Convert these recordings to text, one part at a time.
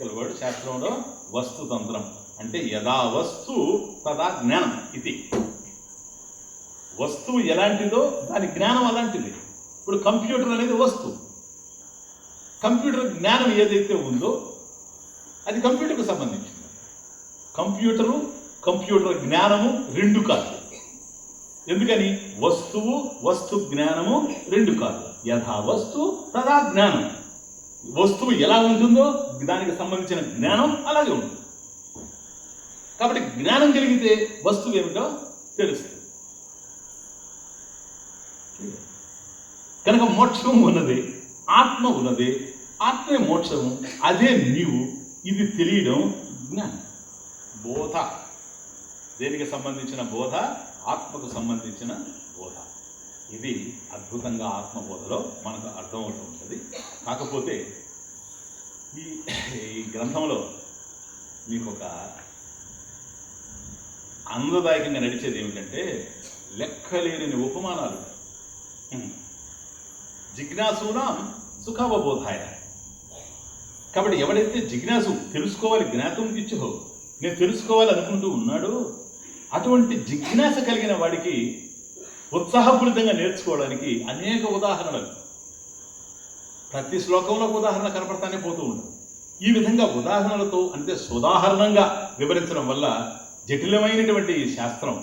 చెప్పేవాడు శాస్త్రంలో వస్తుతంత్రం అంటే యథా వస్తు తదా జ్ఞానం. ఇది వస్తువు ఎలాంటిదో దాని జ్ఞానం అలాంటిది. ఇప్పుడు కంప్యూటర్ అనేది వస్తువు, కంప్యూటర్ జ్ఞానం ఏదైతే ఉందో అది కంప్యూటర్కు సంబంధించింది. కంప్యూటర్ జ్ఞానము రెండు కాదు. ఎందుకని? వస్తువు వస్తు జ్ఞానము రెండు కాదు. యథా వస్తు తదా జ్ఞానం. వస్తువు ఎలా ఉంటుందో దానికి సంబంధించిన జ్ఞానం అలాగే ఉంటుంది. కాబట్టి జ్ఞానం కలిగితే వస్తువు ఏమిటో తెలుస్తుంది. కనుక మోక్షం ఉన్నది, ఆత్మ ఉన్నది, ఆత్మే మోక్షము, అదే నీవు. ఇది తెలియడం జ్ఞానం. బోధ దేనికి సంబంధించిన బోధ? ఆత్మకు సంబంధించిన బోధ. ఇది అద్భుతంగా ఆత్మబోధలో మనకు అర్థమవుతూ ఉంటుంది. కాకపోతే ఈ గ్రంథంలో మీకు ఒక ఆనందదాయకంగా నడిచేది ఏమిటంటే లెక్కలేని ఉపమానాలు. జిజ్ఞాసునాం సుఖావబోధాయ. కాబట్టి ఎవడైతే జిజ్ఞాసు తెలుసుకోవాలి, జ్ఞాతం ఇచ్చుహో, నేను తెలుసుకోవాలి అనుకుంటూ ఉన్నాడో అటువంటి జిజ్ఞాస కలిగిన వాడికి ఉత్సాహపూరితంగా నేర్చుకోవడానికి అనేక ఉదాహరణలు ప్రతి శ్లోకంలో ఉదాహరణ కనపడతానే పోతూ ఉంటుంది. ఈ విధంగా ఉదాహరణలతో అంటే సుదాహరణంగా వివరించడం వల్ల జటిలమైనటువంటి శాస్త్రం,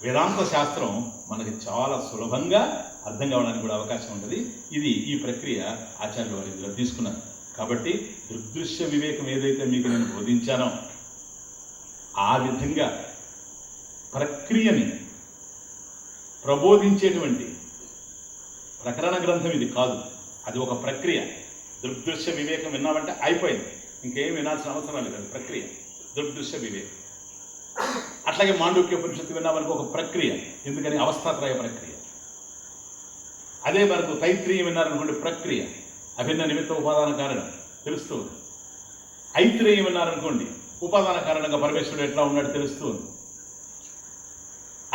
వేదాంత శాస్త్రం మనకి చాలా సులభంగా అర్థం కావడానికి కూడా అవకాశం ఉంటుంది. ఈ ప్రక్రియ ఆచార్యుల వారి ఇందులో తీసుకున్నారు. కాబట్టి దృగ్దృశ్య వివేకం ఏదైతే మీకు నేను బోధించానో ఆ విధంగా ప్రక్రియని ప్రబోధించేటువంటి ప్రకరణ గ్రంథం ఇది కాదు. అది ఒక ప్రక్రియ. దృగ్దృశ్య వివేకం విన్నామంటే అయిపోయింది, ఇంకేం వినాల్సిన అవసరం లేదు. అది ప్రక్రియ, దృగ్దృశ్య వివేకం. అట్లాగే మాండూక్య ఉపనిషత్తు విన్నామనుకో ఒక ప్రక్రియ. ఎందుకని? అవస్థాత్రయ ప్రక్రియ. అదే మనకు తైత్రీయం విన్నారనుకోండి, ప్రక్రియ, అభిన్న నిమిత్త ఉపాదాన కారణం తెలుస్తూ ఉంది. ఐత్రేయం విన్నారనుకోండి, ఉపాదాన కారణంగా పరమేశ్వరుడు ఎట్లా ఉన్నాడు తెలుస్తూ ఉంది.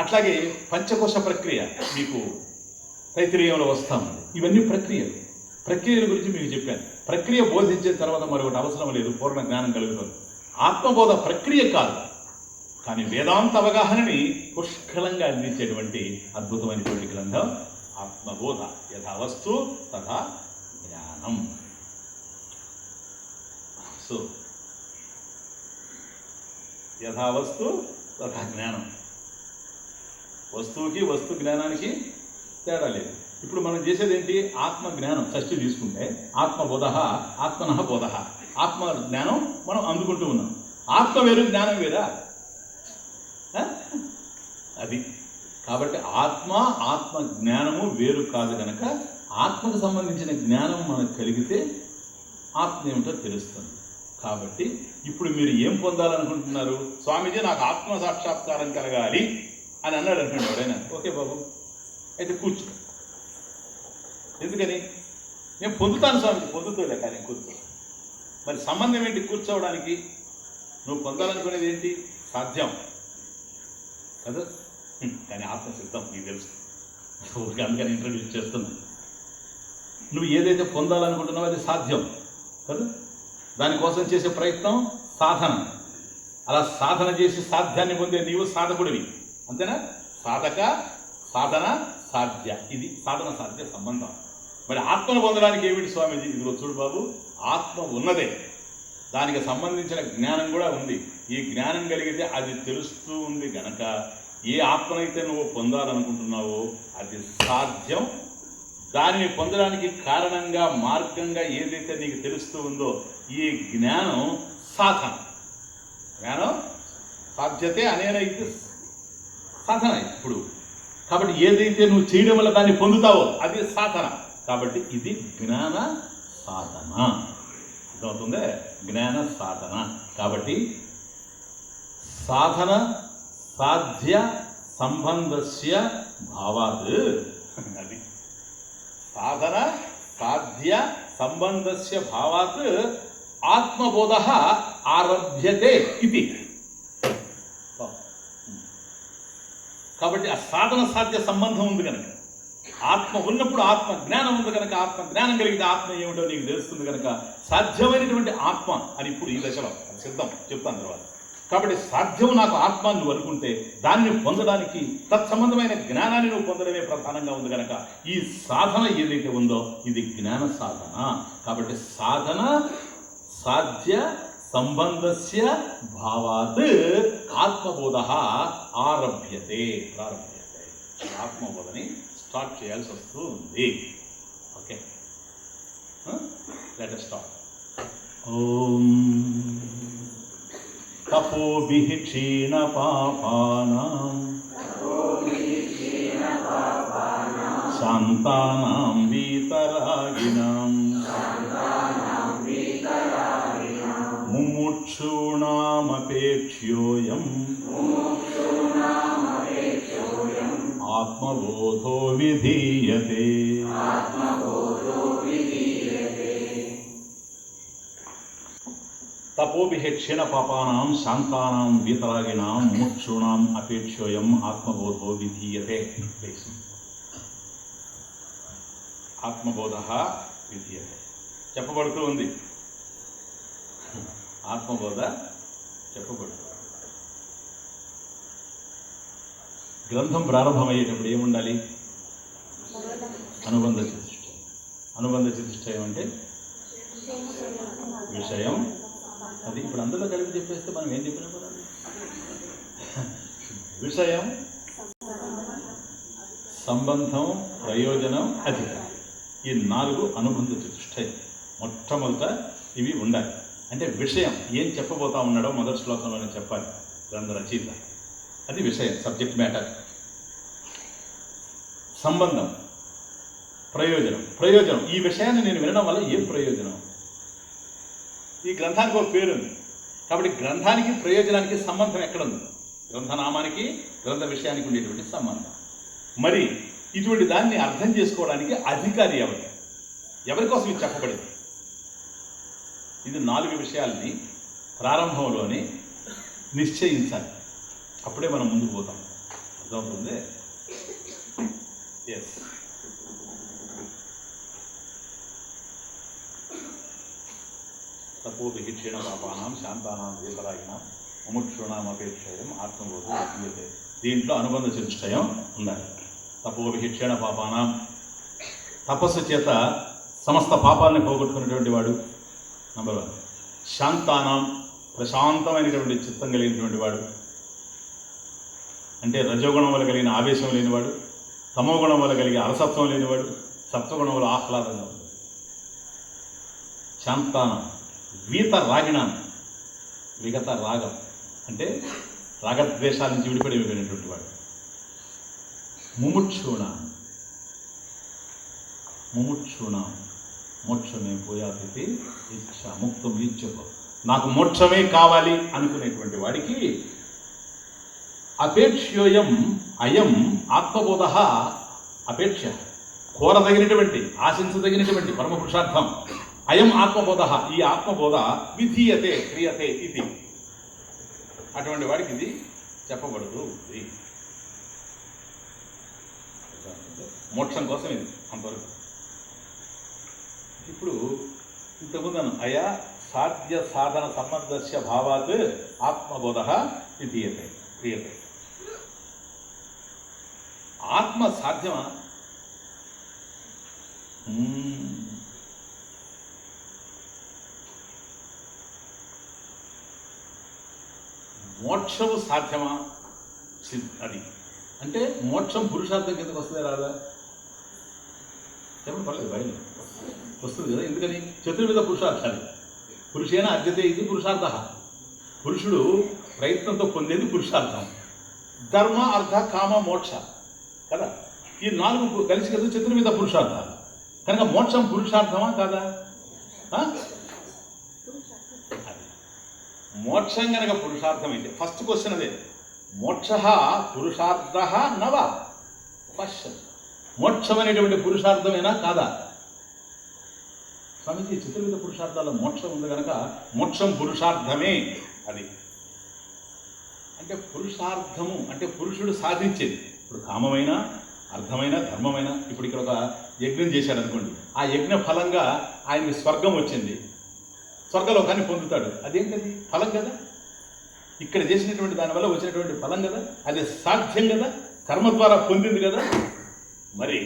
అట్లాగే పంచకోశ ప్రక్రియ మీకు తైత్రీయంలో వస్తూ ఉంది. ఇవన్నీ ప్రక్రియల గురించి మీకు చెప్పాను. ప్రక్రియ బోధించిన తర్వాత మరొకటి అవసరం లేదు, పూర్ణ జ్ఞానం కలుగుతుంది. ఆత్మబోధ ప్రక్రియ కాదు, కానీ వేదాంత అవగాహనని పుష్కలంగా అందించేటువంటి అద్భుతమైనటువంటి గ్రంథం ఆత్మబోధ. యథా వస్తు తథా జ్ఞానం. సో యథా వస్తు తథా జ్ఞానం. వస్తువుకి వస్తు జ్ఞానానికి తేడా లేదు. ఇప్పుడు మనం చేసేది ఏంటి? ఆత్మ జ్ఞానం. షష్ఠి తీసుకుంటే ఆత్మబోధ, ఆత్మనః బోధ. ఆత్మ జ్ఞానం మనం అందుకుంటూ ఉన్నాం. ఆత్మ వేరు, జ్ఞానం వేరా? అది. కాబట్టి ఆత్మ జ్ఞానము వేరు కాదు కనుక ఆత్మకు సంబంధించిన జ్ఞానం మనకు కలిగితే ఆత్మ ఏమిటో తెలుస్తుంది. కాబట్టి ఇప్పుడు మీరు ఏం పొందాలనుకుంటున్నారు? స్వామీజీ నాకు ఆత్మ సాక్షాత్కారం కలగాలి అని అన్నాడు అనుకోండి ఎవడైనా. ఓకే బాబు, అయితే కూర్చో. ఎందుకని? నేను పొందుతాను స్వామీజీ. పొందుతోలే కానీ కూర్చో. మరి సంబంధం ఏంటి కూర్చోవడానికి? నువ్వు పొందాలనుకునేది ఏంటి? సాధ్యం కదా, కానీ ఆత్మ సిద్ధం నీకు తెలుసు. అందుకని ఇంట్రడ్యూస్ చేస్తున్నా. నువ్వు ఏదైతే పొందాలనుకుంటున్నావో అది సాధ్యం కదా, దానికోసం చేసే ప్రయత్నం సాధన. అలా సాధన చేసి సాధ్యాన్ని పొందే నీవు సాధకుడివి, అంతేనా? సాధక, సాధన, సాధ్య. ఇది సాధన సాధ్య సంబంధం. మరి ఆత్మను పొందడానికి ఏమిటి స్వామీజీ? ఇదిగో చూడు బాబు, ఆత్మ ఉన్నదే, దానికి సంబంధించిన జ్ఞానం కూడా ఉంది. ఈ జ్ఞానం కలిగితే అది తెలుస్తూ ఉంది గనక ఏ ఆత్మనైతే నువ్వు పొందాలనుకుంటున్నావో అది సాధ్యం. దానిని పొందడానికి కారణంగా, మార్గంగా ఏదైతే నీకు తెలుస్తూ ఉందో ఈ జ్ఞానం సాధన. జ్ఞానం సాధ్యతే అనేన ఇది సాధన ఇప్పుడు. కాబట్టి ఏదైతే నువ్వు చేయడం వల్ల దాన్ని పొందుతావో అది సాధన. కాబట్టి ఇది జ్ఞాన సాధన. అర్థమవుతుందే? జ్ఞాన సాధన. కాబట్టి సాధన సాధ్య సంబంధస్య భావాత్. అది సాధన సాధ్య సంబంధస్య భావాత్ ఆత్మబోధ ఆరభ్యతే ఇది. కాబట్టి ఆ సాధన సాధ్య సంబంధం ఉంది కనుక ఆత్మ ఉన్నప్పుడు ఆత్మ జ్ఞానం ఉంది కనుక ఆత్మ జ్ఞానం కలిగితే ఆత్మ ఏమిటో నీకు తెలుస్తుంది కనుక సాధ్యమైనటువంటి ఆత్మ అని ఇప్పుడు ఈ దశలో సిద్ధం చెప్తాను తర్వాత. కాబట్టి సాధ్యం నాకు ఆత్మ నువ్వు అనుకుంటే దాన్ని పొందడానికి తత్సంబంధమైన జ్ఞానాన్ని నువ్వు పొందడమే ప్రధానంగా ఉంది కనుక ఈ సాధన ఏదైతే ఉందో ఇది జ్ఞాన సాధన. కాబట్టి సాధన సాధ్య సంబంధస్య భావాత్ ఆత్మబోధ ప్రారంభ్యతే. ఆత్మబోధని స్టార్ట్ చేయాల్సి వస్తూ ఉంది. Okay, let us start. ఓం తపోభిః క్షీణ పాపానాం శాంతానాం వీతరాగిణాం ముముక్షూణామపేక్ష్యోయం ఆత్మబోధో విధీయతే. తపోభిః క్షీణ పాపానాం శాంతానాం వీతరాగిణాం ముముక్షూణాం అపేక్ష్యోయం ఆత్మబోధో విధీయతే. ఆత్మబోధ విధీయతే చెప్పబడుతూ ఉంది. ఆత్మబోధ చెప్పబడుతుంది. గ్రంథం ప్రారంభమయ్యేటప్పుడు ఏముండాలి? అనుబంధ చతుష్టయం. అనుబంధ చతుష్టయం అంటే విషయం. అది ఇప్పుడు అందులో కలిపి చెప్పేస్తే మనం ఏం చెప్పినా కూడా విషయం, సంబంధం, ప్రయోజనం, అధికారం, ఈ 4 అనుబంధ చతుష్టయం. మొట్టమొదట ఇవి ఉండాలి. అంటే విషయం ఏం చెప్పబోతా ఉన్నాడో మొదటి శ్లోకంలోనే చెప్పాలి గ్రంథ రచయిత. అది విషయం, సబ్జెక్ట్ మ్యాటర్. సంబంధం, ప్రయోజనం. ప్రయోజనం ఈ విషయాన్ని నేను వినడం వల్ల ఏం ప్రయోజనం? ఈ గ్రంథానికి ఒక పేరుంది కాబట్టి గ్రంథానికి ప్రయోజనానికి సంబంధం ఎక్కడుంది? గ్రంథనామానికి గ్రంథ విషయానికి ఉండేటువంటి సంబంధం. మరి ఇటువంటి దాన్ని అర్థం చేసుకోవడానికి అధికారి ఎవరు? ఎవరి కోసం ఇది చెప్పబడింది? ఇది 4 విషయాల్ని ప్రారంభంలోనే నిశ్చయించాలి. అప్పుడే మనం ముందుకు పోతాం. అర్థమవుతుంది? ఎస్. తపోభిః క్షీణ పాపానాం శాంతానాం వీతరాగిణాం ముముక్షూణాం అపేక్షయం ఆత్మబోధో విధీయతే. దీంట్లో అనుబంధ చతుష్టయం ఉండాలి. తపోభిః క్షీణ పాపానాం, తపస్సు చేత సమస్త పాపాలని పోగొట్టుకున్నటువంటి వాడు నంబర్ 1. శాంతానాం, ప్రశాంతమైనటువంటి చిత్తం కలిగినటువంటి వాడు. అంటే రజోగుణం వల్ల కలిగిన ఆవేశం లేనివాడు, తమోగుణం వల్ల కలిగే అలసత్వం లేనివాడు, సత్వగుణం వల్ల ఆహ్లాదంగా ఉంది. శాంతానం. వీత రాగిణాం, విగత రాగం అంటే రాగద్వేషాల నుంచి విడిపడిపోయినటువంటి వాడు. ముముక్షూణాం, ముముక్షూణాం మోక్షమే పోయాతి ఇచ్చ ముక్తం ఇచ్చుకో, నాకు మోక్షమే కావాలి అనుకునేటువంటి వాడికి అపేక్ష్యోయం అయం ఆత్మబోధ. అపేక్ష కోరదగినటువంటి, ఆశించదగినటువంటి పరమపురుషార్థం అయం ఆత్మబోధ. ఈ ఆత్మబోధ విధీయతే, క్రియతే ఇది. అటువంటి వాడికి ఇది చెప్పబడుతూ ఉంది. మోక్షం కోసం ఇది అంతవరకు. ఇప్పుడు ఇంతకుముందు అయా సాధ్య సాధన సంబంధస్య భావాత్ ఆత్మబోధ విధీయతే, క్రియతే. ఆత్మ సాధ్యమా? మోక్షము సాధ్యమా? అది అంటే మోక్షం పురుషార్థం కిందకు వస్తుందే రాదా? చెప్పండి, పర్లేదు, బయలు వస్తుంది కదా. ఎందుకని? చతుర్విధ పురుషార్థాలు. పురుషేణ అర్జతే ఇది పురుషార్థ. పురుషుడు ప్రయత్నంతో పొందేది పురుషార్థం. ధర్మ, అర్థ, కామ, మోక్ష కదా. ఈ 4 కలిసి కదా చతుర్విధ పురుషార్థాలు. కనుక మోక్షం పురుషార్థమా కాదా? మోక్షం కనుక పురుషార్థం అయితే ఫస్ట్ క్వశ్చన్ అదే, మోక్ష పురుషార్థ నవ? క్వశ్చన్. మోక్షం అనేటువంటి పురుషార్థమేనా కాదా? స్వామిజీ, చతుర్విధ పురుషార్థాల్లో మోక్షం ఉంది కనుక మోక్షం పురుషార్థమే. అది అంటే పురుషార్థము అంటే పురుషుడు సాధించేది. ఇప్పుడు కామమైనా, అర్థమైన ధర్మమైన. ఇప్పుడు ఇక్కడ ఒక యజ్ఞం చేశాడు అనుకోండి, ఆ యజ్ఞ ఫలంగా ఆయనకి స్వర్గం వచ్చింది, స్వర్గలోకాన్ని పొందుతాడు. అదేంటది? ఫలం కదా. ఇక్కడ చేసినటువంటి దానివల్ల వచ్చినటువంటి ఫలం కదా, అది సాధ్యం కదా, కర్మ ద్వారా పొందింది కదా. మరి